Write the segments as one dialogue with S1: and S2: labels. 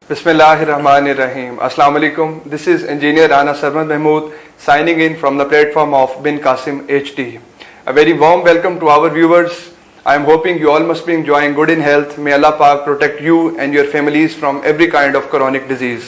S1: Bismillahirrahmanirrahim. Assalamu alaikum. This is Engineer Rana Sarmad Mahmood signing in from the platform of Bin Qasim HD. A very warm welcome to our viewers. I am hoping you all must be enjoying good in health. May Allah Pak protect you and your families from every kind of chronic disease.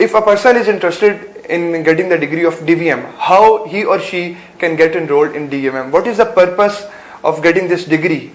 S1: If a person is interested in getting the degree of DVM, how he or she can get enrolled in DVM? What is the purpose of getting this degree?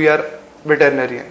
S1: we are veterinarian.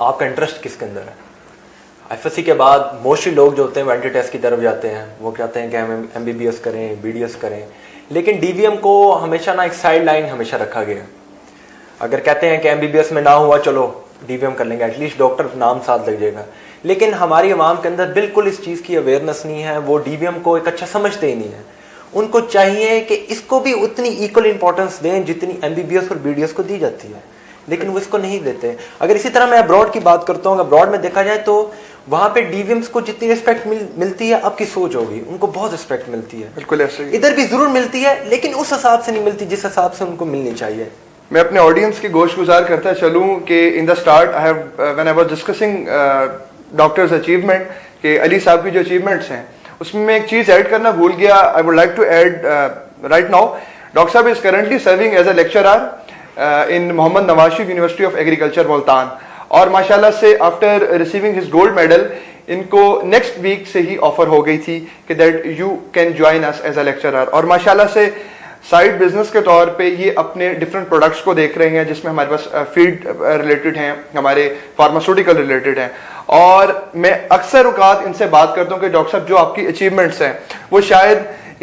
S2: آپ کا interest کس کے اندر ہے. FSC کے بعد mostly لوگ جو ہوتے ہیں وہ اینٹی ٹیسٹ کی طرف جاتے ہیں, وہ کہتے ہیں کہ ہم MBBS کریں, BDS کریں, لیکن DVM کو ہمیشہ نا ایک سائڈ لائن ہمیشہ رکھا گیا. اگر کہتے ہیں کہ MBBS میں نہ ہوا چلو DVM کر لیں گے, ایٹ لیسٹ ڈاکٹر نام ساتھ لگ جائے گا. لیکن ہماری عوام کے اندر بالکل اس چیز کی اویئرنیس نہیں ہے, وہ DVM کو ایک اچھا سمجھتے ہی نہیں ہے. ان کو چاہیے کہ اس کو بھی اتنی ایکول امپورٹنس دیں جتنی MBBS اور BDS کو دی جاتی ہے, لیکن وہ اس کو نہیں دیتے. اگر اسی طرح میں ابراڈ کی بات کرتا ہوں, ابراڈ میں دیکھا جائے تو وہاں پہ DVMs کو جتنی ریسپیکٹ ملتی ہے, آپ کی سوچ ہوگی, ان کو بہت ریسپیکٹ ملتی ہے.
S1: بالکل ایسے ہی
S2: ادھر بھی ضرور ملتی ہے, لیکن اس حساب سے نہیں ملتی جس حساب سے ان کو ملنی چاہیے.
S1: میں اپنے آڈینس کی گوش گزار کرتا چلوں کہ in the start when I was discussing doctor's achievement کہ علی صاحب کی جو اچیومنٹس ہیں اس میں ایک چیز ایڈ کرنا بھول گیا. I would like to add right now, doctor صاحب is currently serving as a lecturer in Muhammad Nawaz Sharif university of agriculture Multan, اور ماشاءاللہ سے after receiving his gold medal ان کو نیکسٹ ویک سے ہی آفر ہو گئی تھی کہ that you can join us as a lecturer. اور ماشاءاللہ سے سائڈ بزنس کے طور پہ یہ اپنے ڈفرینٹ پروڈکٹس کو دیکھ رہے ہیں, جس میں ہمارے پاس فیڈ ریلیٹڈ ہیں, ہمارے فارماسیوٹیکل ریلیٹڈ ہیں. اور میں اکثر اوقات ان سے بات کرتا ہوں کہ ڈاکٹر صاحب جو آپ کی اچیومنٹس ہیں وہ شاید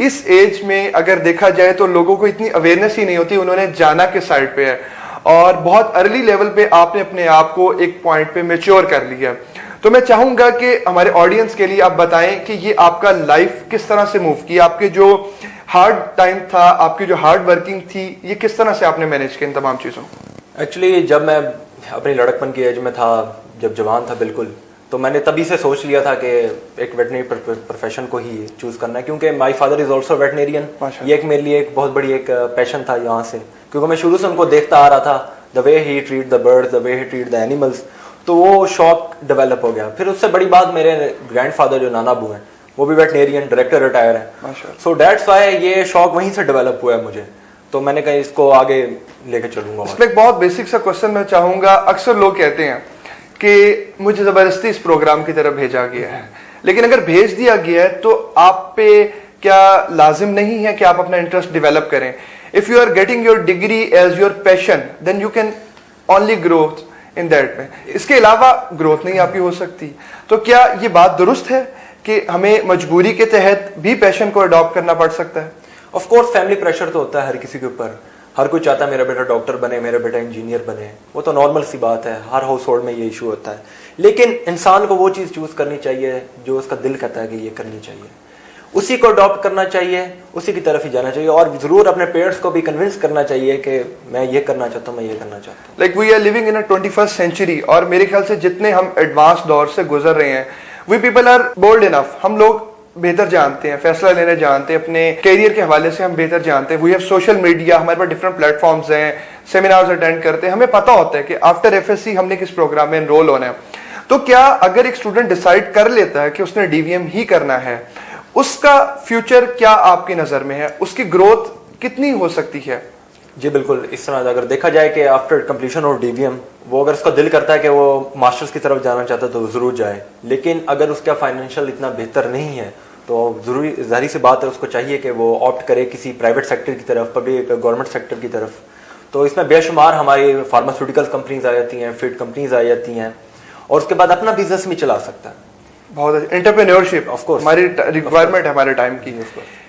S1: اس ایج میں اگر دیکھا جائے تو لوگوں کو اتنی اویئرنیس ہی نہیں ہوتی, انہوں نے جانا کس سائڈ پہ ہے, اور بہت ارلی لیول پہ آپ نے اپنے آپ کو ایک پوائنٹ پہ میچور کر لیا. تو میں چاہوں گا کہ ہمارے آڈینس کے لیے آپ بتائیں کہ یہ آپ کا لائف کس طرح سے موو کیا, آپ کے جو ہارڈ ٹائم تھا, آپ کی جو ہارڈ ورکنگ تھی, یہ کس طرح سے آپ نے مینیج کیا ان تمام چیزوں کو.
S2: ایکچولی جب میں اپنی لڑکپن کی ایج میں تھا, جب جوان تھا بالکل, تو میں نے تبھی سے سوچ لیا تھا کہ ایک ویٹنری پروفیشن کو ہی چوز کرنا ہے, کیونکہ مائی فادر از آلسو ویٹنیرین. یہ ایک میرے لیے ایک بہت بڑی ایک پیشن تھا یہاں سے, کیونکہ میں شروع سے ان کو دیکھتا آ رہا تھا, the way he treat the bird, the way he treat the animals, تو وہ شوق ڈیولپ ہو گیا. پھر اس سے بڑی بات میرے گرینڈ فادر جو نانا ابو ہیں وہ بھی ویٹنیرین ڈائریکٹر ریٹائر ہیں, سو دیٹس وائی یہ شوق وہیں سے ڈیولپ ہوا ہے مجھے. تو میں نے کہا اس کو آگے لے کے چلوں گا.
S1: اس میں ایک بہت بیسک سا کوشچن میں چاہوں گا, اکثر لوگ کہتے ہیں کہ مجھے زبردستی اس پروگرام کی طرف بھیجا گیا ہے, لیکن اگر بھیج دیا گیا ہے تو آپ پہ کیا لازم نہیں ہے کہ آپ اپنا انٹرسٹ ڈیولپ کریں. If you are getting your degree as your passion then you can only growth in that میں, اس کے علاوہ گروتھ نہیں آپ کی ہو سکتی. تو کیا یہ بات درست ہے کہ ہمیں مجبوری کے تحت بھی پیشن کو اڈاپٹ کرنا پڑ سکتا ہے؟
S2: آف کورس فیملی پریشر تو ہوتا ہے ہر کسی کے اوپر, ہر کوئی چاہتا ہے میرا بیٹا ڈاکٹر بنے, میرا بیٹا انجینئر بنے, وہ تو نارمل سی بات ہے, ہر ہاؤس ہولڈ میں یہ ایشو ہوتا ہے. لیکن انسان کو وہ چیز چوز کرنی چاہیے جو اس کا دل کہتا ہے کہ یہ کرنی چاہیے, اسی کو اڈاپٹ کرنا چاہیے, اسی کی طرف ہی جانا چاہیے, اور ضرور اپنے پیرنٹس کو بھی کنونس کرنا چاہیے کہ میں یہ کرنا چاہتا ہوں, میں یہ کرنا چاہتا ہوں.
S1: Like we are living in a 21st century, اور میرے خیال سے جتنے ہم ایڈوانس دور سے گزر رہے ہیں, وی پیپل آر بولڈ انف, ہم لوگ بہتر جانتے ہیں, فیصلہ لینے جانتے ہیں, اپنے کیریئر کے حوالے سے ہم بہتر جانتے ہیں. وی ہیو سوشل میڈیا, ہمارے پاس ڈفرنٹ پلیٹ فارمز ہیں, سیمینارز اٹینڈ کرتے ہیں, ہمیں پتا ہوتا ہے کہ آفٹر FSC ہم نے کس پروگرام میں انرول ہونا ہے. تو کیا اگر ایک اسٹوڈنٹ ڈیسائیڈ کر لیتا ہے کہ اس نے DVM ہی کرنا ہے, اس کا فیوچر کیا آپ کی نظر میں ہے, اس کی گروتھ کتنی ہو سکتی ہے؟
S2: جی بالکل, اس طرح اگر دیکھا جائے کہ آفٹر کمپلیشن آف DVM وہ اگر اس کا دل کرتا ہے کہ وہ ماسٹرز کی طرف جانا چاہتا ہے تو ضرور جائے, لیکن اگر اس کا فائنینشیل اتنا بہتر نہیں ہے تو ضروری ظاہری سی بات ہے اس کو چاہیے کہ وہ آپٹ کرے کسی پرائیویٹ سیکٹر کی طرف, پبلک گورنمنٹ سیکٹر کی طرف. تو اس میں بے شمار ہماری فارماسیوٹیکل کمپنیز آ جاتی ہیں, فیڈ کمپنیز آ جاتی ہیں, اور اس کے بعد اپنا بزنس بھی چلا سکتا ہے.
S1: بہت اچھا, انٹرپرینیورشپ
S2: آف کورس
S1: ہماری ریکوائرمنٹ ہے ہمارے ٹائم کی.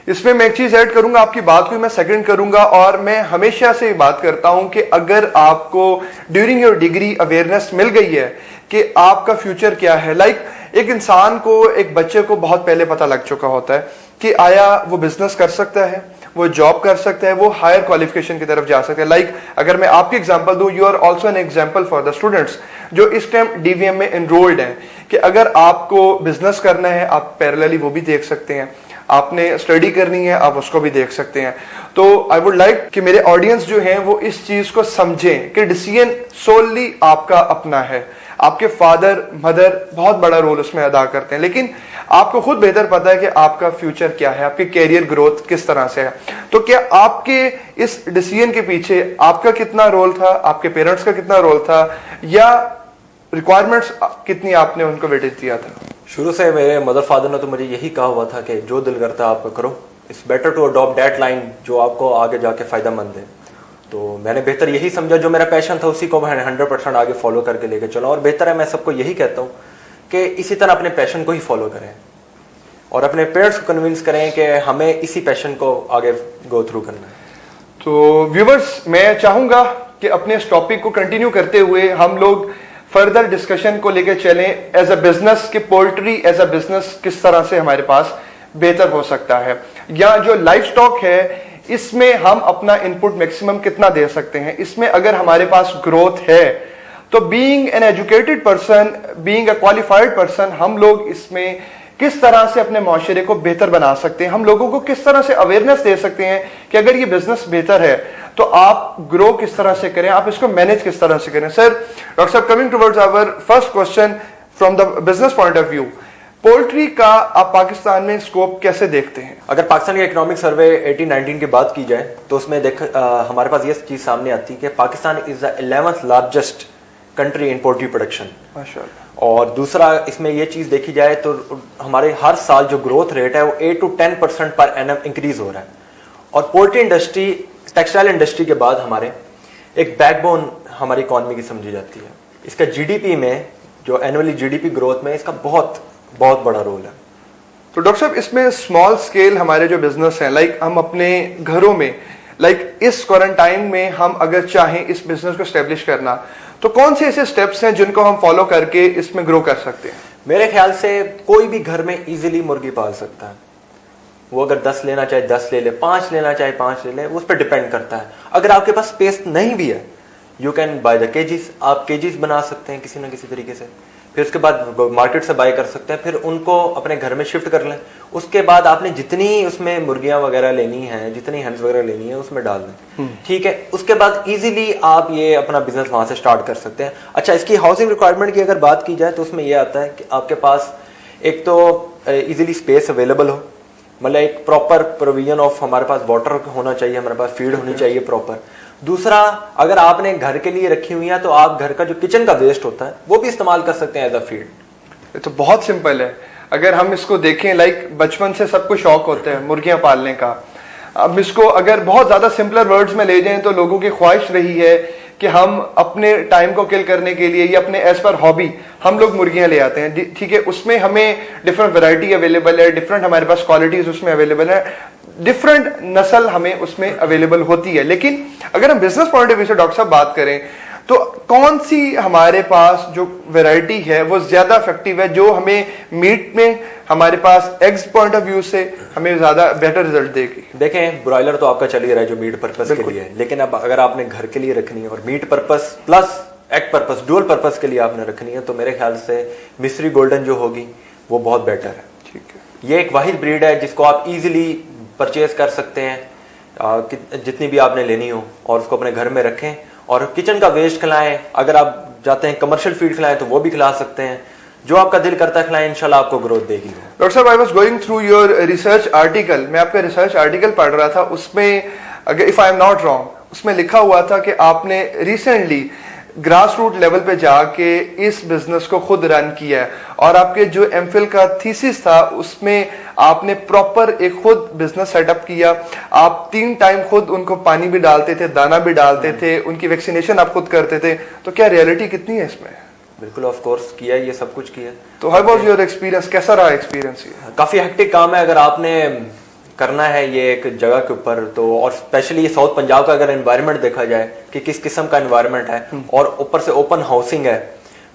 S1: اس میں ایک چیز ایڈ کروں گا, آپ کی بات کو میں سیکنڈ کروں گا, اور میں ہمیشہ سے بات کرتا ہوں کہ اگر آپ کو ڈیورنگ یور ڈگری اویئرنیس مل گئی ہے کہ آپ کا فیوچر کیا ہے, لائک ایک انسان کو, ایک بچے کو بہت پہلے پتہ لگ چکا ہوتا ہے کہ آیا وہ بزنس کر سکتا ہے, وہ جاب کر سکتا ہے, وہ ہائر کوالیفیکیشن کی طرف جا سکتا ہے. لائک اگر میں آپ کی ایگزامپل دوں, you are also an example for the students جو اس ٹائم DVM میں انرولڈ ہیں, کہ اگر آپ کو بزنس کرنا ہے آپ پیرللی وہ بھی دیکھ سکتے ہیں, آپ نے اسٹڈی کرنی ہے آپ اس کو بھی دیکھ سکتے ہیں. تو آئی ووڈ لائک کہ میرے آڈینس جو ہیں وہ اس چیز کو سمجھیں کہ ڈیسیژن سوللی آپ کا اپنا ہے. آپ کے فادر مدر بہت بڑا رول اس میں ادا کرتے ہیں, لیکن آپ کو خود بہتر پتا ہے کہ آپ کا فیوچر کیا ہے, آپ کی کیریئر گروتھ کس طرح سے ہے. تو کیا آپ کے اس ڈیسیژن کے پیچھے آپ کا کتنا رول تھا, آپ کے پیرنٹس کا کتنا رول تھا, یا ریکوائرمنٹس کتنی آپ نے ان کو ویٹیج دیا تھا؟
S2: شروع سے میرے مدر فادر نے تو مجھے یہی کہا ہوا تھا کہ جو دل کرتا ہے آپ کو کرو, it's better to adapt that line جو آپ کو آگے جا کے فائدہ مند ہے. تو میں نے بہتر یہی سمجھا جو میرا پیشن تھا اسی کو میں 100% آگے فالو کر کے لے کے چلا. اور بہتر ہے میں سب کو یہی کہتا ہوں کہ اسی طرح اپنے پیشن کو ہی فالو کریں اور اپنے پیرنٹس کو کنونس کریں کہ ہمیں اسی پیشن کو آگے گو تھرو کرنا ہے.
S1: تو ویورز میں چاہوں گا کہ اپنے اس ٹاپک کو کنٹینیو کرتے ہوئے ہم لوگ فردر ڈسکشن کو لے کے چلیں ایز اے بزنس کہ پولٹری ایز اے بزنس کس طرح سے ہمارے پاس بہتر ہو سکتا ہے, یا جو لائف سٹاک ہے اس میں ہم اپنا انپٹ میکسیمم کتنا دے سکتے ہیں. اس میں اگر ہمارے پاس گروتھ ہے تو being an educated person, being a qualified person, ہم لوگ اس میں کس طرح سے اپنے معاشرے کو بہتر بنا سکتے ہیں, ہم لوگوں کو کس طرح سے اویئرنیس دے سکتے ہیں کہ اگر یہ بزنس بہتر ہے تو آپ گرو کس طرح سے کریں, آپ اس کو مینج کس طرح سے کریں. سر ڈاکٹر صاحب, coming towards our first question from the business point of view, poultry کا آپ پاکستان میں اسکوپ کیسے دیکھتے ہیں؟
S2: اگر پاکستان کی اکنامک سروے 18-19 کی بات کی جائے تو اس میں ہمارے پاس یہ چیز سامنے آتی ہے کہ پاکستان از دا 11th largest country in poultry production. اور دوسرا اس میں یہ چیز دیکھی جائے تو ہمارے ہر سال جو گروتھ ریٹ ہے وہ 8 to 10% پر اینم انکریز ہو رہا ہے. اور پولٹری انڈسٹری ٹیکسٹائل انڈسٹری کے بعد ہمارے ایک بیک بون ہماری اکانومی کی سمجھی جاتی ہے. اس کا جی ڈی پی میں جو annually G D P growth میں اس کا بہت بہت بڑا رول ہے.
S1: تو ڈاکٹر صاحب اس میں اسمال اسکیل ہمارے جو بزنس ہیں, لائک ہم اپنے گھروں میں, لائک اس کوارنٹائن میں ہم اگر چاہیں اس بزنس کو اسٹیبلش کرنا تو کون سے ایسے اسٹیپس ہیں جن کو ہم فالو کر کے اس میں گرو کر سکتے ہیں؟
S2: میرے خیال سے کوئی بھی گھر میں ایزیلی مرغی پال سکتا ہے. وہ اگر 10 لینا چاہے 10 لے لے, 5 لینا چاہے 5 لے لے, اس پہ ڈیپینڈ کرتا ہے. اگر آپ کے پاس اسپیس نہیں بھی ہے, یو کین بائی دا کیجیز, آپ کیجیز بنا سکتے ہیں کسی نہ کسی طریقے سے. پھر اس کے بعد مارکیٹ سے بائی کر سکتے ہیں, پھر ان کو اپنے گھر میں شفٹ کر لیں. اس کے بعد آپ نے جتنی اس میں مرغیاں وغیرہ لینی ہیں, جتنی ہینس وغیرہ لینی ہے اس میں ڈال دیں. ٹھیک ہے, اس کے بعد ایزیلی آپ یہ اپنا بزنس وہاں سے سٹارٹ کر سکتے ہیں. اچھا, اس کی ہاؤسنگ ریکوائرمنٹ کی اگر بات کی جائے تو اس میں یہ آتا ہے کہ آپ کے پاس ایک تو ایزیلی اسپیس اویلیبل ہو, مطلب ایک پراپر پروویژن آف, ہمارے پاس واٹر ہونا چاہیے, ہمارے پاس فیڈ ہونی چاہیے پراپر. دوسرا, اگر آپ نے گھر کے لیے رکھی ہوئی ہیں تو آپ گھر کا جو کچن کا ویسٹ ہوتا ہے وہ بھی استعمال کر سکتے ہیں ایز اے فیڈ.
S1: یہ تو بہت سمپل ہے. اگر ہم اس کو دیکھیں, لائک بچپن سے سب کو شوق ہوتا ہے مرغیاں پالنے کا. اب اس کو اگر بہت زیادہ سمپلر ورڈز میں لے جائیں تو لوگوں کی خواہش رہی ہے کہ ہم اپنے ٹائم کو کل کرنے کے لیے یا اپنے ایز پر ہابی ہم لوگ مرغیاں لے آتے ہیں. ٹھیک ہے, اس میں ہمیں ڈفرنٹ ویرائٹی اویلیبل ہے, ڈفرنٹ ہمارے پاس کوالٹیز اس میں اویلیبل ہے, ڈفرنٹ نسل ہمیں اس میں اویلیبل ہوتی ہے. لیکن اگر ہم بزنس پوائنٹ آف ویو سے ڈاکٹر صاحب بات کریں تو کون سی ہمارے پاس جو ویرائٹی ہے وہ زیادہ افیکٹو ہے جو ہمیں میٹ میں, ہمارے پاس ایگز پوائنٹ آف ویو سے ہمیں زیادہ بیٹر رزلٹ دے گی؟
S2: دیکھیں, برائلر تو آپ کا چل ہی رہا ہے جو میٹ پرپز کے لیے ہے, لیکن اب اگر آپ نے گھر کے لیے رکھنی ہے اور meat purpose plus egg purpose dual purpose کے لیے آپ نے رکھنی ہے تو میرے خیال سے مصری گولڈن جو ہوگی وہ بہت بیٹر ہے.
S1: ٹھیک ہے,
S2: یہ ایک واحد بریڈ ہے جس کو آپ ایزیلی پرچیز کر سکتے ہیں, جتنی بھی آپ نے لینی ہو, اور اس کو اپنے گھر میں رکھیں اور کچن کا ویسٹ کھلائیں. اگر آپ جاتے ہیں کمرشل فیڈ کھلائیں تو وہ بھی کھلا سکتے ہیں, جو آپ کا دل کرتا ہے کھلائیں, انشاءاللہ آپ کو گروتھ دے گی.
S1: ڈاکٹر صاحب, I was going through your research article, میں آپ کا ریسرچ آرٹیکل پڑھ رہا تھا, اس میں اگر if I am not wrong اس میں لکھا ہوا تھا کہ آپ نے ریسنٹلی گراس روٹ لیول پہ جا کے اس بزنس کو خود رن کیا ہے, اور آپ کے جو ایم فل کا تھیسس تھا اس میں آپ نے پراپر ایک خود بزنس سیٹ اپ کیا. آپ 3 ٹائم خود ان کو پانی بھی ڈالتے تھے, دانا بھی ڈالتے تھے, ان کی ویکسینیشن آپ خود کرتے تھے. تو کیا ریئلٹی کتنی ہے اس میں؟
S2: بالکل, آف کورس کیا, یہ سب کچھ کیا.
S1: تو ہاؤ واز یور ایکسپیرینس, کیسا رہا ایکسپیرینس؟
S2: کافی ہیکٹک کام ہے اگر آپ نے کرنا ہے یہ ایک جگہ کے اوپر تو, اور اسپیشلی یہ ساؤتھ پنجاب کا اگر انوائرمنٹ دیکھا جائے کہ کس قسم کا انوائرمنٹ ہے, اور اوپر سے اوپن ہاؤسنگ ہے,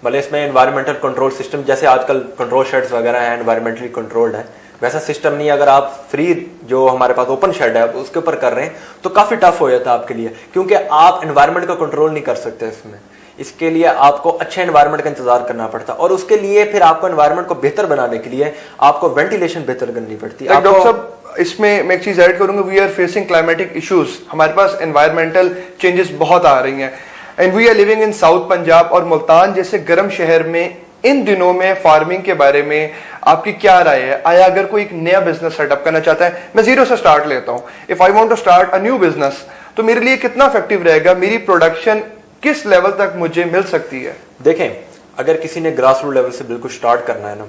S2: مطلب اس میں انوائرمنٹل کنٹرول سسٹم جیسے آج کل کنٹرول شیڈز وغیرہ ہیں انوائرمنٹلی کنٹرولڈ ہے, ویسا سسٹم نہیں. اگر آپ فری جو ہمارے پاس اوپن شیڈ ہے اس کے اوپر کر رہے ہیں تو کافی ٹف ہو جاتا ہے آپ کے لیے, کیونکہ آپ انوائرمنٹ کا کنٹرول نہیں کر سکتے اس میں. اس کے لیے آپ کو اچھے انوائرمنٹ کا انتظار کرنا پڑتا ہے, اور اس کے لیے پھر آپ کو انوائرمنٹ کو بہتر بنانے کے لیے آپ کو وینٹیلیشن بہتر کرنی پڑتی ہے.
S1: ڈاکٹر صاحب, اس میں ایک چیز ایڈ کروں گا, we are facing climatic issues, ہمارے پاس انوائرمنٹل چینجز بہت آ رہی ہیں, and we are living in South Punjab اور ملتان جیسے گرم شہر میں. ان دنوں میں فارمنگ کے بارے میں آپ کی کیا رائے ہے؟ آیا اگر کوئی ایک نیا بزنس سیٹ اپ کرنا چاہتا ہے, میں زیرو سے سٹارٹ لیتا ہوں, if I want to start a new business, تو میرے لیے کتنا افیکٹو رہے گا, میری پروڈکشن کس لیول تک مجھے مل سکتی ہے؟
S2: دیکھیں, اگر کسی نے گراس روٹ لیول سے بالکل سٹارٹ کرنا ہے نا,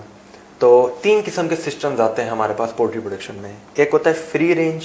S2: تو 3 قسم کے سسٹمز آتے ہیں ہمارے پاس پولٹری پروڈکشن میں. ایک ہوتا ہے فری رینج,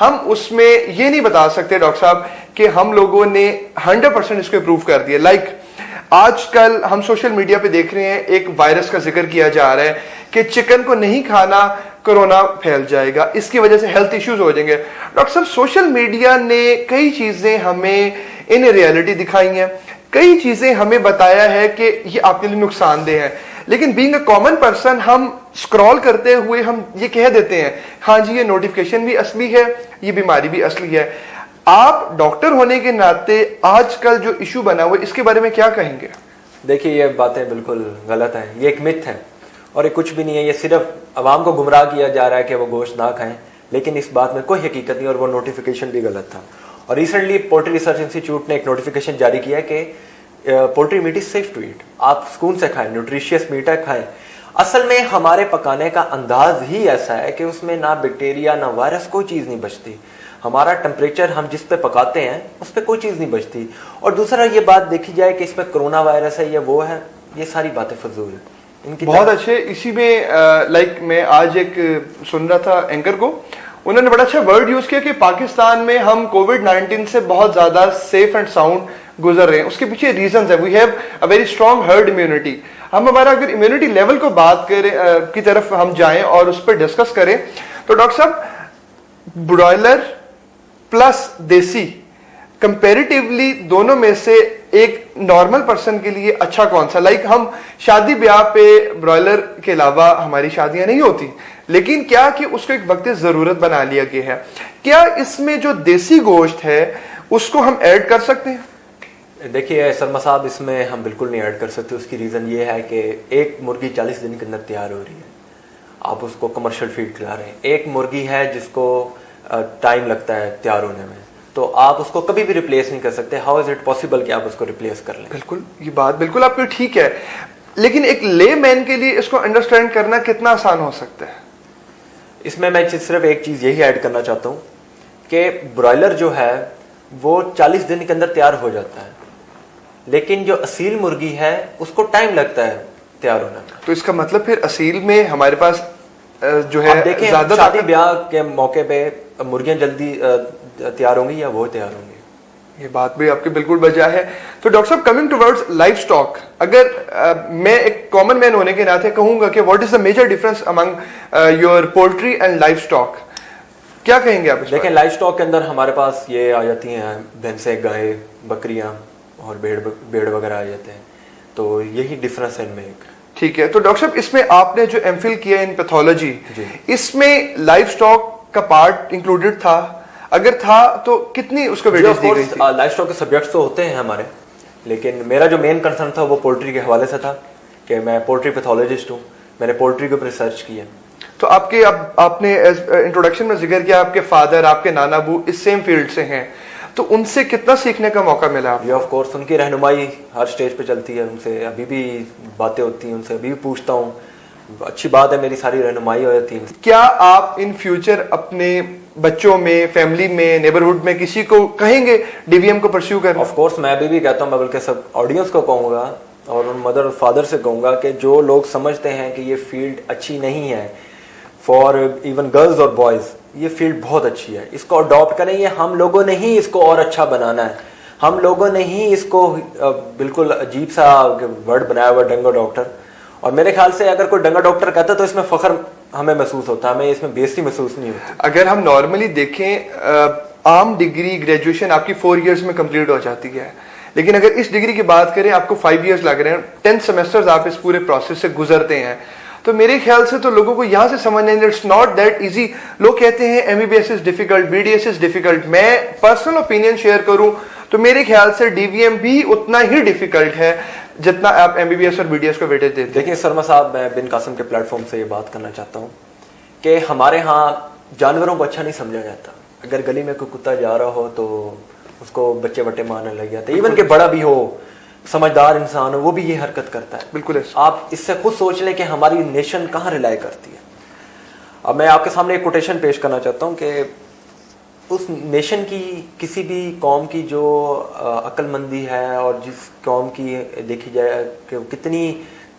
S1: ہم اس میں یہ نہیں بتا سکتے ڈاکٹر صاحب کہ ہم لوگوں نے 100% اس کو امپروو کر دیا. لائک آج کل ہم سوشل میڈیا پہ دیکھ رہے ہیں ایک وائرس کا ذکر کیا جا رہا ہے کہ چکن کو نہیں کھانا کورونا پھیل جائے گا, اس کی وجہ سے ہیلتھ ایشوز ہو جائیں گے. ڈاکٹر صاحب سوشل میڈیا نے کئی چیزیں ہمیں ان ریئلٹی دکھائی ہیں, کئی چیزیں ہمیں بتایا ہے کہ یہ آپ کے لیے نقصان دہ ہے, لیکن بینگ اے کامن پرسن ہم اسکرول کرتے ہوئے ہم یہ کہہ دیتے ہیں ہاں جی یہ نوٹیفکیشن بھی اصلی ہے, یہ بیماری بھی اصلی ہے. آپ ڈاکٹر ہونے کے ناطے آج کل جو ایشو بنا ہوا ہے اس کے بارے میں کیا کہیں گے؟
S2: دیکھیے یہ باتیں بالکل غلط ہیں, یہ ایک متھ ہے اور یہ کچھ بھی نہیں ہے, یہ صرف عوام کو گمراہ کیا جا رہا ہے کہ وہ گوشت نہ کھائیں, لیکن اس بات میں کوئی حقیقت نہیں, اور وہ نوٹیفیکیشن بھی غلط تھا. اور ریسنٹلی پولٹری ریسرچ انسٹیٹیوٹ نے ایک نوٹیفیکیشن جاری کیا ہے کہ poultry meat is safe to eat, آپ سکون سے کھائیں, نیوٹریشیس میٹ ہے کھائیں. اصل میں ہمارے پکانے کا انداز ہی ایسا ہے کہ اس میں نہ بیکٹیریا نہ وائرس کوئی چیز نہیں بچتی. ہمارا ٹمپریچر ہم جس پہ پکاتے ہیں اس پہ کوئی چیز نہیں بچتی. اور دوسرا یہ بات دیکھی جائے کہ اس میں کرونا وائرس ہے یا وہ ہے, یہ ساری باتیں فضول ہیں.
S1: بہت اچھے. اسی میں لائک میں آج ایک سن رہا تھا اینکر کو, انہوں نے بڑا اچھا ورڈ یوز کیا کہ پاکستان میں ہم کووڈ-19 سے بہت زیادہ سیف اینڈ ساؤنڈ گزر رہے ہیں. اس کے پیچھے ریزنز ہیں. We have a very strong herd immunity. ہم ہمارا اگر امیونٹی لیول کو بات کریں کی طرف ہم جائیں اور اس پہ ڈسکس کریں تو ڈاکٹر صاحب برائلر پلس دیسی کمپیریٹیولی دونوں میں سے ایک نارمل پرسن کے لیے اچھا کون سا؟ لائک ہم شادی بیاہ پہ برائلر کے علاوہ ہماری شادیاں نہیں ہوتی, لیکن کیا کہ اس کو ایک وقت ضرورت بنا لیا گیا ہے, کیا اس میں جو دیسی گوشت ہے اس کو ہم ایڈ کر سکتے ہیں؟
S2: دیکھیے سرما صاحب, اس میں ہم بالکل نہیں ایڈ کر سکتے. اس کی ریزن یہ ہے کہ ایک مرغی 40 دن کے اندر تیار ہو رہی ہے, آپ اس کو کمرشل فیڈ کھلا رہے ہیں. ایک مرغی ہے جس کو ٹائم لگتا ہے تیار ہونے میں, تو آپ اس کو کبھی بھی ریپلیس نہیں کر سکتے. ہاؤ از اٹ پاسبل کہ آپ اس کو ریپلیس کر لیں؟
S1: بالکل, یہ بات بالکل آپ کی ٹھیک ہے, لیکن ایک لے مین کے لیے اس کو انڈرسٹینڈ کرنا کتنا آسان ہو سکتا ہے؟
S2: اس میں صرف ایک چیز یہی ایڈ کرنا چاہتا ہوں کہ برائلر جو ہے وہ 40 دن کے اندر تیار ہو جاتا ہے, لیکن جو اصیل مرغی ہے اس کو ٹائم لگتا ہے تیار ہونے میں.
S1: تو اس کا مطلب پھر اصیل میں ہمارے پاس جو ہے
S2: دیکھیں شادی بیاہ کے موقع پہ مرغیاں جلدی تیار ہوں گی یا وہ تیار ہوں گی؟
S1: یہ بات بھی آپ کی بالکل بجا ہے. تو ڈاکٹر صاحب کمنگ ٹوورڈز لائف اسٹاک, اگر میں ایک کامن مین ہونے کے ناطے کہوں گا کہ what is the major difference among your poultry and livestock, کیا کہیں گے آپ؟
S2: دیکھیں لائف اسٹاک کے اندر ہمارے پاس یہ آ جاتی ہیں بھینسیں, گائے, بکریاں اور بیڑ وغیرہ آ جاتے ہیں, تو یہی ڈفرنس ہے ان میں ایک.
S1: ٹھیک ہے. تو ڈاکٹر صاحب اس میں آپ نے جو ایم فل کیا ان پیتھولوجی, اس میں لائف اسٹاک کا پارٹ انکلوڈیڈ تھا؟ اگر تھا تو کتنی اس کو ویٹیج دی گئی تھی؟
S2: لائف اسٹاک کے سبجیکٹس تو ہوتے ہیں ہمارے, لیکن میرا جو مین کنسرن تھا وہ پولٹری کے حوالے سے تھا کہ میں پولٹری پیتھولوجسٹ ہوں, میں نے پولٹری کے اوپر ریسرچ کی ہے.
S1: تو آپ نے انٹروڈکشن میں ذکر کیا آپ کے فادر, آپ کے نانا ابو اس سیم فیلڈ سے ہیں, تو ان سے کتنا سیکھنے کا موقع ملا؟
S2: یہ آف کورس ان کی رہنمائی ہر سٹیج پہ چلتی ہے, ان سے ابھی بھی باتیں ہوتی ہیں, ان سے ابھی بھی پوچھتا ہوں. اچھی بات ہے, میری ساری رہنمائی ہو جاتی ہے.
S1: کیا آپ ان فیوچر اپنے بچوں میں, فیملی میں, نیبرہڈ میں کسی کو کہیں گے ڈی وی ایم کو پرسیو کرنا؟
S2: آف کورس میں ابھی بھی کہتا ہوں, میں بلکہ سب آڈینس کو کہوں گا اور ان مدر اور فادر سے کہوں گا کہ جو لوگ سمجھتے ہیں کہ یہ فیلڈ اچھی نہیں ہے فار ایون گرلز اور بوائز, یہ فیلڈ بہت اچھی ہے, اس کو اڈاپٹ کریں. یہ ہم لوگوں نے ہی اس کو اور اچھا بنانا ہے, ہم لوگوں نے ہی اس کو بالکل عجیب سا ورڈ بنایا ہوا ڈنگا ڈاکٹر. اور میرے خیال سے اگر کوئی ڈنگا ڈاکٹر کہتا ہے تو اس میں فخر ہمیں محسوس ہوتا ہے, ہمیں اس میں بےزتی محسوس نہیں ہوتی.
S1: اگر ہم نارملی دیکھیں عام ڈگری گریجویشن آپ کی 4 ایئرس میں کمپلیٹ ہو جاتی ہے, لیکن اگر اس ڈگری کی بات کریں آپ کو 5 ایئرس لگ رہے ہیں, 10 سیمسٹرز آپ اس پورے پروسیس سے گزرتے ہیں. تو میرے خیال سے تو لوگوں کو یہاں سے سمجھنا ہے اٹس ناٹ دیٹ ایزی. لوگ کہتے ہیں M B B S is difficult, B D S is difficult. میں پرسنل اوپینین شیئر کروں تو میرے خیال سے ڈی وی ایم بھی اتنا ہی ڈیفیکلٹ ہے جتنا آپ ایم بی بی ایس اور بی ڈی ایس کو ویٹیج دیتے ہیں.
S2: دیکھیں سرما صاحب, میں بن قاسم کے پلیٹ فارم سے یہ بات کرنا چاہتا ہوں کہ ہمارے ہاں جانوروں کو اچھا نہیں سمجھا جاتا. اگر گلی میں کوئی کتا جا رہا ہو تو اس کو بچے وٹے مارنے لگ جاتے, ایون کہ بڑا بھی ہو, سمجھدار انسان ہو, وہ بھی یہ حرکت کرتا ہے.
S1: بالکل.
S2: آپ اس سے خود سوچ لیں کہ ہماری نیشن کہاں ریلائی کرتی ہے. اب میں آپ کے سامنے ایک کوٹیشن پیش کرنا چاہتا ہوں کہ اس نیشن کی, کسی بھی قوم کی جو عقل مندی ہے اور جس قوم کی دیکھی جائے کہ کتنی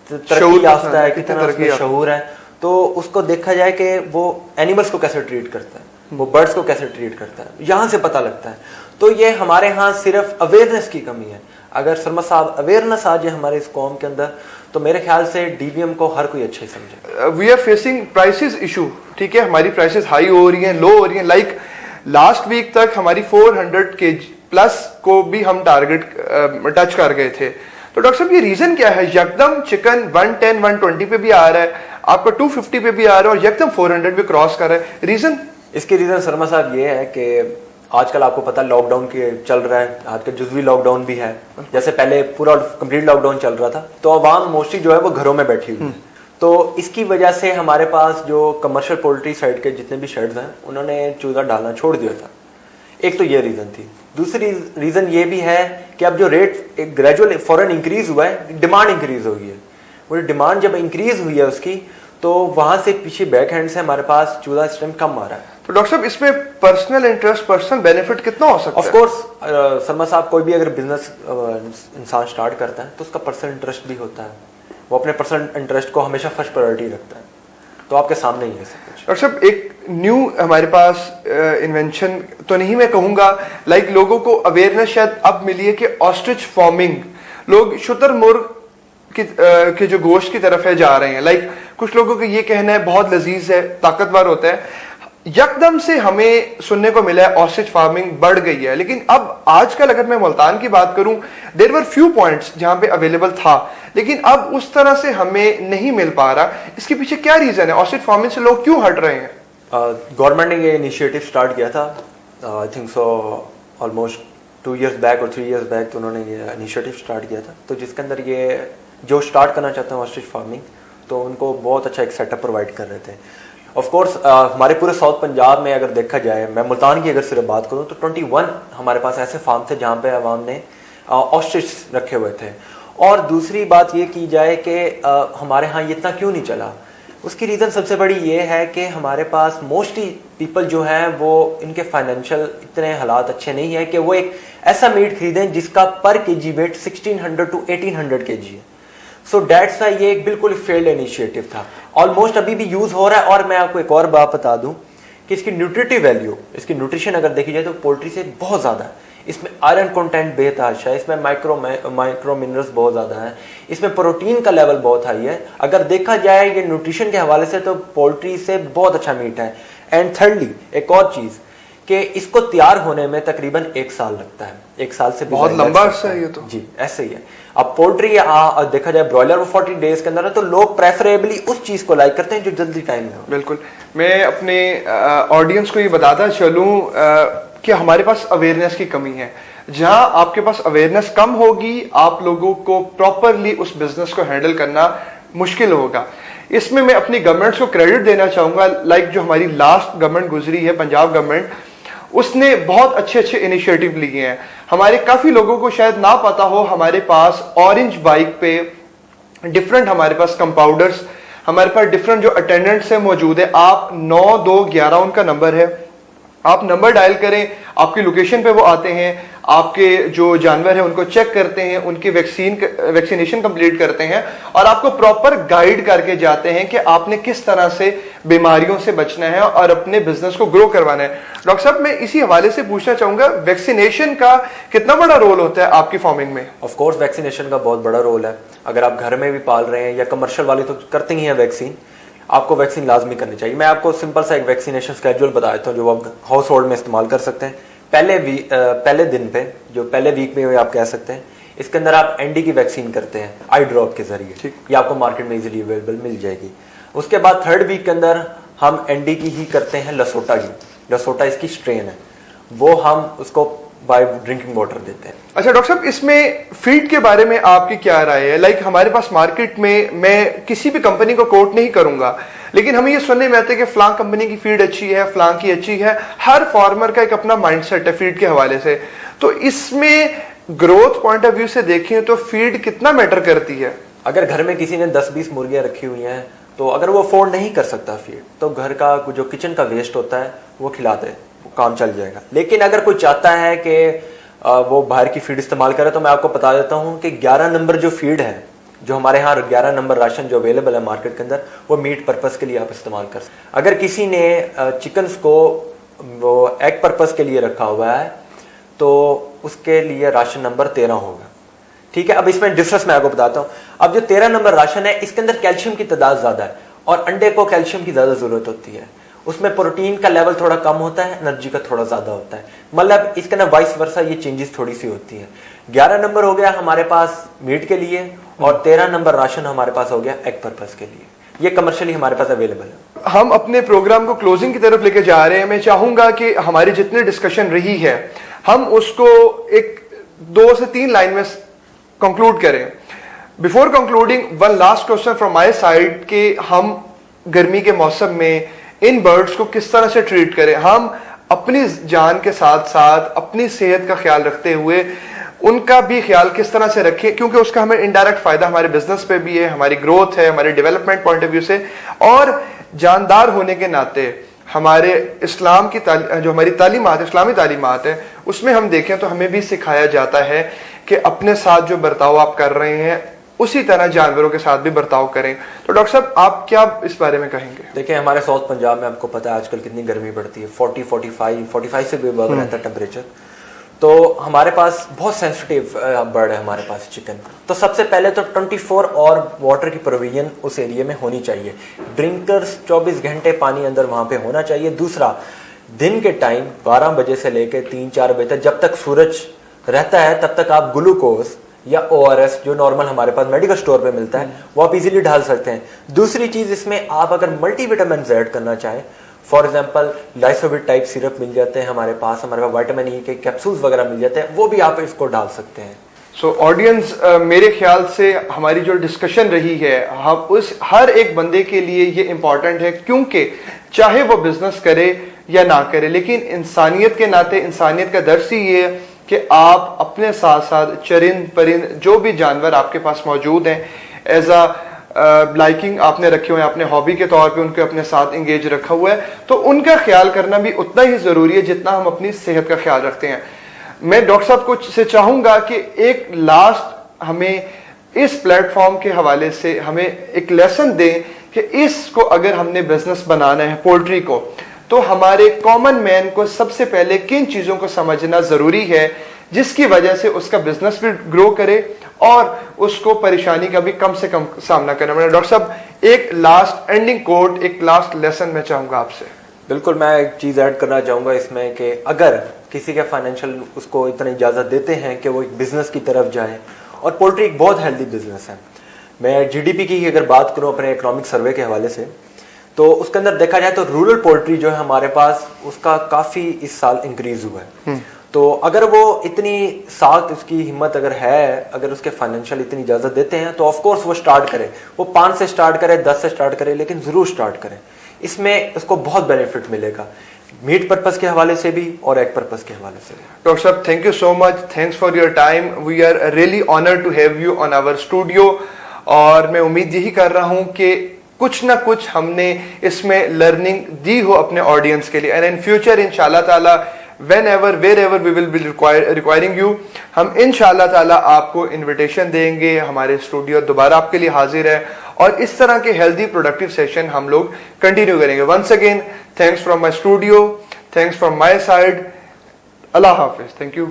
S2: ترقی یافتہ ہے, کتنا شعور ہے, تو اس کو دیکھا جائے کہ وہ اینیملز کو کیسے ٹریٹ کرتا ہے. وہ برڈس کو کیسے ٹریٹ کرتا ہے, یہاں سے پتہ لگتا ہے. تو یہ ہمارے ہاں صرف اویئرنیس کی کمی ہے. اگر سرمد صاحب اویئرنیس آ جائے ہمارے اس قوم کے اندر تو میرے خیال سے ڈی وی ایم کو ہر کوئی اچھا ہی سمجھے.
S1: We are facing prices issue, ٹھیک ہے, ہماری پرائسز ہائی ہو رہی ہیں, لو ہو رہی ہیں. لائک لاسٹ ویک تک ہماری 400 kg پلس کو بھی ہم ٹارگیٹ ٹچ کر گئے تھے. تو ڈاکٹر صاحب یہ ریزن کیا ہے؟ یکدم چکن 110 120 پہ بھی آ رہا ہے, آپ کا 250 پہ بھی آ رہا ہے, اور یکدم 400 بھی کراس کر رہا ہے. ریزن
S2: اس کی ریزن سرما صاحب یہ ہے کہ آج کل آپ کو پتا لاک ڈاؤن کے چل رہا ہے, آج کل جزوی لاک ڈاؤن بھی ہے. جیسے پہلے پورا کمپلیٹ لاک ڈاؤن چل رہا تھا تو عوام موسٹلی جو ہے وہ گھروں میں بیٹھی ہوئی. تو اس کی وجہ سے ہمارے پاس جو کمرشل پولٹری سائڈ کے جتنے بھی شیڈز ہیں انہوں نے چوزا ڈالنا چھوڑ دیا تھا. ایک تو یہ ریزن تھی. دوسری ریزن یہ بھی ہے کہ اب جو ریٹ ایک گریجول فوراً انکریز ہوا ہے, ڈیمانڈ انکریز ہو گئی ہے. وہ ڈیمانڈ جب انکریز ہوئی ہے اس کی تو وہاں سے پیچھے بیک ہینڈ سے ہمارے پاس چوزا اس ٹائم کم آ رہا ہے.
S1: تو ڈاکٹر صاحب اس میں پرسنل انٹرسٹ, پرسنل بینیفٹ کتنا ہو سکتا ہے؟
S2: آف کورس سرما صاحب کوئی بھی اگر بزنس انسان سٹارٹ کرتا ہے تو اس کا پرسنل انٹرسٹ بھی ہوتا ہے. وہ اپنے پرسنل انٹرسٹ کو ہمیشہ فرسٹ پرائورٹی رکھتا ہے. تو آپ کے سامنے ہی ہے سب کچھ.
S1: ڈاکٹر صاحب ایک نیو ہمارے پاس انوینشن تو نہیں میں کہوں گا, لائک لوگوں کو اویئرنیس شاید اب ملی ہے کہ آسٹرچ فارمنگ, لوگ شتر مرغ کے جو گوشت کی طرف ہے جا رہے ہیں. لائک کچھ لوگوں کا یہ کہنا ہے بہت لذیذ ہے, طاقتور ہوتا ہے. یکدم سے ہمیں سننے کو ملا ہے آسٹرچ فارمنگ بڑھ گئی ہے. لیکن اب آج کل اگر میں ملتان کی بات کروں, دیر ور فیو پوائنٹس جہاں پہ اویلیبل تھا, لیکن اب اس طرح سے ہمیں نہیں مل پا رہا. اس کے پیچھے کیا ریزن ہے؟ آسٹرچ فارمنگ سے لوگ کیوں ہٹ رہے ہیں؟
S2: گورنمنٹ نے یہ انیشیٹو سٹارٹ کیا تھا I think so almost 2 years back اور 3 years بیک. تو انہوں نے یہ انیشیٹو سٹارٹ کیا تھا تو جس کے اندر یہ جو سٹارٹ کرنا چاہتے ہیں آسٹرچ فارمنگ تو ان کو بہت اچھا ایک سیٹ اپ پرووائڈ کر رہے تھے. آف کورس ہمارے پورے ساؤتھ پنجاب میں اگر دیکھا جائے, میں ملتان کی اگر صرف بات کروں تو 21 ہمارے پاس ایسے فارم تھے جہاں پہ عوام نے آسٹرچ رکھے ہوئے تھے. اور دوسری بات یہ کی جائے کہ ہمارے ہاں یہ اتنا کیوں نہیں چلا, اس کی ریزن سب سے بڑی یہ ہے کہ ہمارے پاس موسٹلی پیپل جو ہیں وہ ان کے فائنینشیل اتنے حالات اچھے نہیں ہیں کہ وہ ایک ایسا میٹ خریدیں جس کا پر کے جی ویٹ 1600 to 1800 kg ہے. سو دیٹس یہ ایک بالکل فیلڈ انیشیٹو تھا. آلموسٹ ابھی بھی یوز ہو رہا ہے. اور میں آپ کو ایک اور بات بتا دوں کہ اس کی نیوٹریٹیو ویلیو, اس کی نیوٹریشن اگر دیکھی جائے تو پولٹری سے بہت زیادہ ہے. اس میں آئرن کنٹینٹ بے تحاشا ہے, اس میں مائکرو منرلس بہت زیادہ ہیں, اس میں پروٹین کا لیول بہت ہائی ہے. اگر دیکھا جائے یہ نیوٹریشن کے حوالے سے تو پولٹری سے بہت اچھا میٹ ہے. اینڈ تھرڈلی ایک اور چیز کہ اس کو تیار ہونے میں تقریباً 1 سال لگتا ہے. 1 سال سے
S1: بہت لمبا عرصہ ہے یہ تو.
S2: جی ایسے ہی ہے. اب پولٹری دیکھا جائے برائلر وہ 40 days کے اندر ہے, تو لوگ پریفریبلی اس چیز کو لائک کرتے ہیں جو جلدی ٹائم میں ہو.
S1: بالکل. میں اپنے آڈینس کو یہ بتاتا چلوں کہ ہمارے پاس اویئرنیس کی کمی ہے. جہاں آپ کے پاس اویئرنیس کم ہوگی آپ لوگوں کو پراپرلی اس بزنس کو ہینڈل کرنا مشکل ہوگا. اس میں اپنی گورنمنٹ کو کریڈٹ دینا چاہوں گا. لائک جو ہماری لاسٹ گورنمنٹ گزری ہے پنجاب گورنمنٹ, اس نے بہت اچھے انیشیٹو لیے ہیں. ہمارے کافی لوگوں کو شاید نہ پتا ہو, ہمارے پاس اورنج بائک پہ ڈفرنٹ ہمارے پاس کمپاؤنڈرز, ہمارے پاس ڈفرنٹ جو اٹینڈنٹس ہیں موجود ہیں. آپ 9211 ان کا نمبر ہے, آپ نمبر ڈائل کریں, آپ کی لوکیشن پہ وہ آتے ہیں, آپ کے جو جانور ہیں ان کو چیک کرتے ہیں, ان کی ویکسینیشن کمپلیٹ کرتے ہیں, اور آپ کو پراپر گائیڈ کر کے جاتے ہیں کہ آپ نے کس طرح سے بیماریوں سے بچنا ہے اور اپنے بزنس کو گرو کروانا ہے. ڈاکٹر صاحب میں اسی حوالے سے پوچھنا چاہوں گا, ویکسینیشن کا کتنا بڑا رول ہوتا ہے آپ کی فارمنگ میں؟
S2: آف کورس ویکسینیشن کا بہت بڑا رول ہے. اگر آپ گھر میں بھی پال رہے ہیں یا کمرشل والے تو کرتے ہی ہیں ویکسین, آپ کو ویکسین لازمی کرنی چاہیے. میں آپ کو سمپل سا ایک ویکسینیشن اسکیڈول بتا دیتا ہوں جو آپ ہاؤس ہولڈ میں استعمال کر سکتے ہیں. پہلے دن پہ جو پہلے ویک میں آپ کہہ سکتے ہیں, اس کے اندر آپ این ڈی کی ویکسین کرتے ہیں آئی ڈراپ کے ذریعے, یہ آپ کو مارکیٹ میں ایزیلی اویلیبل مل جائے گی. اس کے بعد 3rd ویک کے اندر ہم این ڈی کی ہی کرتے ہیں لسوٹا کی. لسوٹا اس کی اسٹرین ہے, وہ ہم اس کو بائی ڈرنکنگ واٹر دیتے ہیں.
S1: اچھا ڈاکٹر صاحب اس میں فیڈ کے بارے میں آپ کی کیا رائے ہے؟ لائک ہمارے پاس مارکیٹ میں کسی بھی کمپنی کو کوٹ نہیں کروں گا, لیکن ہمیں یہ سننے میں آتا ہے کہ فلاں کمپنی کی فیڈ اچھی ہے, فلاں کی اچھی ہے. ہر فارمر کا ایک اپنا مائنڈ سیٹ ہے فیڈ کے حوالے سے. تو اس میں گروتھ پوائنٹ آف ویو سے دیکھیں تو فیڈ کتنا میٹر کرتی ہے؟
S2: اگر گھر میں کسی نے 10-20 مرغیاں رکھی ہوئی ہیں تو اگر وہ افورڈ نہیں کر سکتا فیڈ, تو گھر کا جو کچن کا ویسٹ ہوتا ہے وہ کھلا دے, وہ کام چل جائے گا. لیکن اگر کوئی چاہتا ہے کہ وہ باہر کی فیڈ استعمال کرے, تو میں آپ کو بتا دیتا ہوں کہ 11 نمبر جو فیڈ ہے, جو ہمارے ہاں 11 نمبر راشن جو اویلیبل ہے مارکیٹ کے اندر, وہ میٹ پرپس کے لیے آپ استعمال کر سکتے. اگر کسی نے چکنز کو وہ ایگ پرپز کے لیے رکھا ہوا ہے تو اس کے لیے راشن نمبر 13 ہوگا. ٹھیک ہے, اب اس میں ڈفرنس میں آپ کو بتاتا ہوں. اب جو 13 نمبر راشن ہے اس کے اندر کیلشیم کی تعداد زیادہ ہے اور انڈے کو کیلشیم کی زیادہ ضرورت ہوتی ہے. اس میں پروٹین کا لیول تھوڑا کم ہوتا ہے, انرجی کا تھوڑا زیادہ ہوتا ہے. مطلب اس کے اندر وائس ورسا یہ چینجز تھوڑی سی ہوتی ہے. 11 نمبر ہو گیا ہمارے پاس میٹ کے لیے اور 13 نمبر راشن ہمارے پاس ہو گیا ایگ پرپز کے لیے. یہ کمرشلی ہمارے پاس اویلیبل ہے.
S1: ہم اپنے پروگرام کو کلوزنگ کی طرف لے کے جا رہے ہیں. میں چاہوں گا کہ ہماری جتنی ڈسکشن رہی ہے ہم اس کو ایک 2 سے 3 لائن میں کنکلوڈ کریں. Before concluding one last question from my side کہ ہم گرمی کے موسم میں ان برڈز کو کس طرح سے ٹریٹ کریں. ہم اپنی جان کے ساتھ ساتھ اپنی صحت کا خیال رکھتے ہوئے ان کا بھی خیال کس طرح سے رکھیں, کیونکہ اس کا ہمیں انڈائریکٹ فائدہ ہمارے بزنس پہ بھی ہے, ہماری گروتھ ہے, ہمارے ڈیولپمنٹ پوائنٹ آف ویو سے. اور جاندار ہونے کے ناطے ہمارے اسلام کی جو ہماری تعلیمات اسلامی تعلیمات ہے اس میں ہم دیکھیں تو ہمیں بھی سکھایا جاتا ہے کہ اپنے ساتھ جو برتاؤ آپ کر رہے ہیں اسی طرح جانوروں کے ساتھ بھی برتاؤ کریں. تو ڈاکٹر صاحب آپ کیا اس بارے میں کہیں گے؟
S2: دیکھیں ہمارے ساؤتھ پنجاب میں آپ کو پتا ہے آج کل کتنی گرمی پڑتی ہے, 45 سے بھی ابو رہتا ہے ٹیمپریچر. تو ہمارے پاس بہت سینسٹیو برڈ ہے ہمارے پاس چکن. تو سب سے پہلے تو 24 اور واٹر کی پروویژن اس ایریے میں ہونی چاہیے. ڈرنکرز 24 گھنٹے پانی اندر وہاں پہ ہونا چاہیے. دوسرا, دن کے ٹائم 12 بجے سے لے کے 3-4 بجے تک جب تک سورج رہتا ہے تب تک آپ گلوکوز یا ORS جو نارمل ہمارے پاس میڈیکل سٹور پہ ملتا ہے وہ آپ ایزیلی ڈال سکتے ہیں. دوسری چیز اس میں آپ اگر ملٹی وٹامنز ایڈ کرنا چاہیں, فار ایگزامپل لائسووٹ ٹائپ سیرپ مل جاتے ہیں ہمارے پاس وائٹامن ای کے کیپسولز وغیرہ مل جاتے ہیں, وہ بھی آپ اس کو ڈال سکتے ہیں.
S1: سو آڈینس, میرے خیال سے ہماری جو ڈسکشن رہی ہے اس ہر ایک بندے کے لیے یہ امپورٹنٹ ہے, کیونکہ چاہے وہ بزنس کرے یا نہ کرے لیکن انسانیت کے ناطے انسانیت کا درس ہی یہ ہے کہ آپ اپنے ساتھ ساتھ چرند پرند جو بھی جانور آپ کے پاس موجود ہیں ایز لائکنگ آپ نے رکھے ہوئے ہیں, اپنے ہابی کے طور پہ ان کو اپنے ساتھ انگیج رکھا ہوا ہے, تو ان کا خیال کرنا بھی اتنا ہی ضروری ہے جتنا ہم اپنی صحت کا خیال رکھتے ہیں. میں ڈاکٹر صاحب کو سے چاہوں گا کہ ایک لاسٹ ہمیں اس پلیٹ فارم کے حوالے سے ہمیں ایک لیسن دیں کہ اس کو اگر ہم نے بزنس بنانا ہے پولٹری کو, تو ہمارے کامن مین کو سب سے پہلے کن چیزوں کو سمجھنا ضروری ہے جس کی وجہ سے اس کا بزنس بھی گرو کرے اور اس کو پریشانی کا بھی کم سے کم سامنا کرنا پڑے. ڈاکٹر صاحب ایک لاسٹ اینڈنگ کوٹ, ایک لاسٹ لیسن میں چاہوں گا آپ سے.
S2: بالکل, میں ایک چیز ایڈ کرنا چاہوں گا اس میں کہ اگر کسی کے فائنینشیل اس کو اتنی اجازت دیتے ہیں کہ وہ ایک بزنس کی طرف جائیں, اور پولٹری ایک بہت ہیلدی بزنس ہے. میں GDP کی اگر بات کروں اپنے اکنامک سروے کے حوالے سے, تو اس کے اندر دیکھا جائے تو رورل پولٹری جو ہے ہمارے پاس اس کا کافی اس سال انکریز ہوا ہے. تو اگر وہ اتنی ساتھ اس کی ہمت اگر ہے, اگر اس کے فائنینشیل اتنی اجازت دیتے ہیں تو آف کورس وہ سٹارٹ کرے, وہ 5 سے سٹارٹ کرے, 10 سے سٹارٹ کرے, لیکن ضرور سٹارٹ کرے. اس میں اس کو بہت بینیفٹ ملے گا میٹ پرپز کے حوالے سے بھی اور ایگ پرپز کے حوالے سے بھی.
S1: ڈاکٹر صاحب thank you so much, thanks for your time. We are really honoured to have you on our studio, اور میں امید یہی کر رہا ہوں کہ کچھ نہ کچھ ہم نے اس میں لرننگ دی ہو اپنے آڈینس کے لیے. اینڈ ان فیوچر ان شاء اللہ تعالیٰ whenever wherever we will be requiring you, ہم ان شاء اللہ تعالیٰ آپ کو انویٹیشن دیں گے, ہمارے اسٹوڈیو دوبارہ آپ کے لیے حاضر ہے, اور اس طرح کے ہیلدی پروڈکٹیو سیشن ہم لوگ کنٹینیو کریں گے. Once again thanks from my studio, thanks from my side. اللہ حافظ. Thank you.